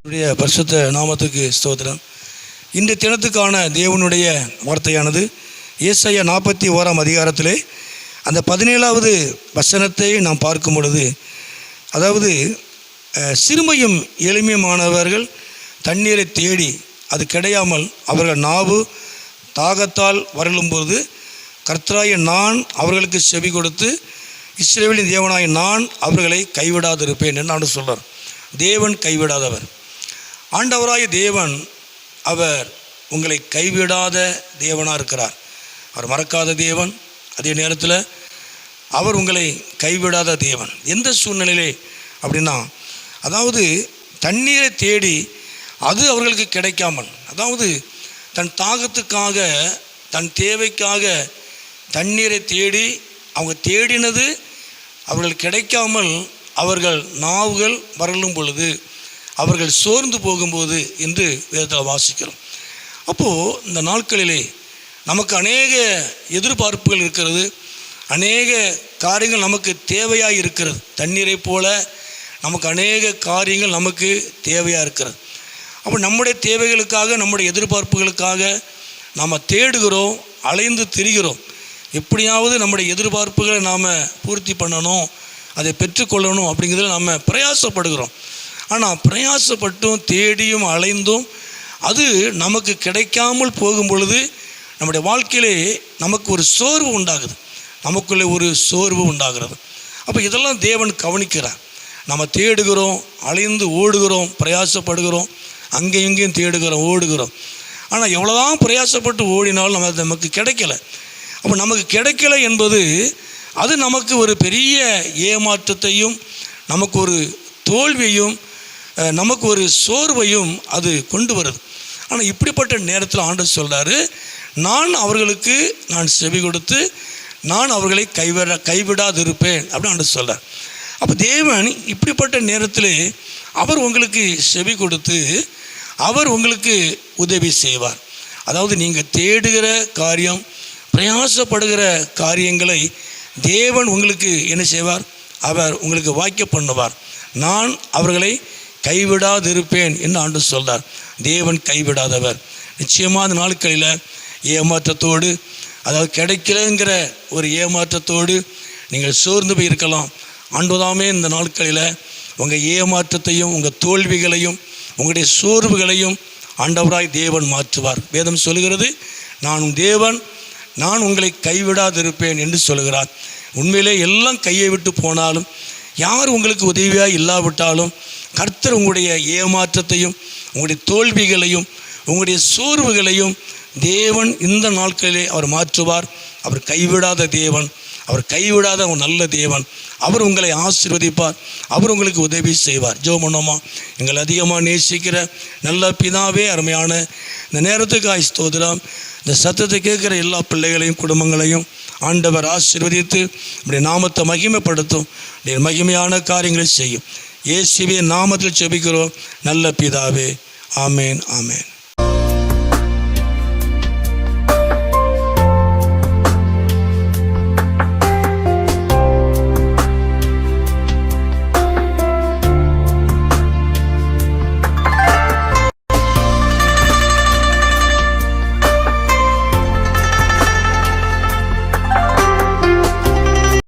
பரிசுத்த நாமத்துக்கு ஸ்தோத்திரம். இந்த தினத்துக்கான தேவனுடைய வார்த்தையானது ஏசாயா 41 அதிகாரத்திலே அந்த 17வது வசனத்தை நாம் பார்க்கும் பொழுது, அதாவது சிறுமையும் எளிமையுமானவர்கள் தண்ணீரை தேடி அது கிடையாமல் அவர்கள் நாவு தாகத்தால் வரலும்போது கர்த்தராகிய நான் அவர்களுக்கு செவி கொடுத்து இஸ்ரவேலின் தேவனாய் நான் அவர்களை கைவிடாதிருப்பேன் என்று நான் சொல்கிறார். தேவன் கைவிடாதவர். ஆண்டவராய தேவன் அவர் உங்களை கைவிடாத தேவனாக இருக்கிறார். அவர் மறக்காத தேவன். அதே நேரத்தில் அவர் உங்களை கைவிடாத தேவன். எந்த சூழ்நிலையிலே அப்படின்னா, அதாவது தண்ணீரை தேடி அது அவர்களுக்கு கிடைக்காமல், அதாவது தன் தாகத்துக்காக தன் தேவைக்காக தண்ணீரை தேடி அவங்க தேடினது அவர்கள் கிடைக்காமல் அவர்கள் நாவுகள் வரலும் பொழுது அவர்கள் சோர்ந்து போகும்போது என்று வேதத்தில் வாசிக்கிறோம். அப்போது இந்த நாட்களிலே நமக்கு அநேக எதிர்பார்ப்புகள் இருக்கிறது, அநேக காரியங்கள் நமக்கு தேவையாக இருக்கிறது. தண்ணீரை போல நமக்கு அநேக காரியங்கள் நமக்கு தேவையாக இருக்கிறது. அப்போ நம்முடைய தேவைகளுக்காக நம்முடைய எதிர்பார்ப்புகளுக்காக நாம் தேடுகிறோம், அலைந்து திரிகிறோம். எப்படியாவது நம்முடைய எதிர்பார்ப்புகளை நாம் பூர்த்தி பண்ணணும், அதை பெற்றுக்கொள்ளணும் அப்படிங்கிறதுல நம்ம பிரயாசப்படுகிறோம். ஆனால் பிரயாசப்பட்டும் தேடியும் அலைந்தும் அது நமக்கு கிடைக்காமல் போகும் பொழுது நம்முடைய வாழ்க்கையிலே நமக்கு ஒரு சோர்வு உண்டாகுது, நமக்குள்ளே ஒரு சோர்வு உண்டாகிறது. அப்போ இதெல்லாம் தேவன் கவனிக்கிறார். நம்ம தேடுகிறோம், அலைந்து ஓடுகிறோம், பிரயாசப்படுகிறோம், அங்கேயும் இங்கேயும் தேடுகிறோம், ஓடுகிறோம். ஆனால் எவ்வளோதான் பிரயாசப்பட்டு ஓடினாலும் நமக்கு கிடைக்கல. அப்போ நமக்கு கிடைக்கல என்பது அது நமக்கு ஒரு பெரிய ஏமாற்றத்தையும் நமக்கு ஒரு தோல்வியையும் நமக்கு ஒரு சோர்வையும் அது கொண்டு வருது. ஆனால் இப்படிப்பட்ட நேரத்தில் ஆண்டவர் சொல்கிறாரு, நான் அவர்களுக்கு நான் செவி கொடுத்து நான் அவர்களை கைவிடாதிருப்பேன் அப்படின்னு ஆண்டவர் சொல்கிறார். அப்போ தேவன் இப்படிப்பட்ட நேரத்தில் அவர் உங்களுக்கு செவி கொடுத்து அவர் உங்களுக்கு உதவி செய்வார். அதாவது நீங்கள் தேடுகிற காரியம், பிரயாசப்படுகிற காரியங்களை தேவன் உங்களுக்கு என்ன செய்வார்? அவர் உங்களுக்கு வாய்க்க பண்ணுவார். நான் அவர்களை கைவிடாதிருப்பேன் என்று ஆண்டவர் சொல்றார். தேவன் கைவிடாதவர். நிச்சயமாக அந்த நாட்களில் ஏமாற்றத்தோடு, அதாவது கிடைக்கலங்கிற ஒரு ஏமாற்றத்தோடு நீங்கள் சோர்ந்து போய் இருக்கலாம். ஆண்டவராமே இந்த நாட்களில் உங்கள் ஏமாற்றத்தையும் உங்கள் தோல்விகளையும் உங்களுடைய சோர்வுகளையும் ஆண்டவராய் தேவன் மாற்றுவார். வேதம் சொல்கிறது, நான் தேவன், நான் உங்களை கைவிடாதிருப்பேன் என்று சொல்கிறார். உண்மையிலே எல்லாம் கையை விட்டு போனாலும், யார் உங்களுக்கு உதவியாக இல்லாவிட்டாலும், கர்த்தர் உங்களுடைய ஏமாற்றத்தையும் உங்களுடைய தோல்விகளையும் உங்களுடைய சோர்வுகளையும் தேவன் இந்த நாட்களிலே அவர் மாற்றுவார். அவர் கைவிடாத தேவன், அவர் கைவிடாத ஒரு நல்ல தேவன். அவர் உங்களை ஆசீர்வதிப்பார், அவர் உங்களுக்கு உதவி செய்வார். ஜெபம் பண்ணுவோமா? எங்களை அதிகமாக நேசிக்கிற நல்ல பிதாவே, அருமையான இந்த நேரத்துக்கு ஸ்தோத்திரம். இந்த சத்தத்தை கேட்குற எல்லா பிள்ளைகளையும் குடும்பங்களையும் ஆண்டவர் ஆசீர்வதித்து நம்முடைய நாமத்தை மகிமைப்படுத்தும், மகிமையான காரியங்களை செய்யும். இயேசுவின் நாமத்தில் ஜெபிக்கிறோம் நல்ல பிதாவே. ஆமேன், ஆமேன்.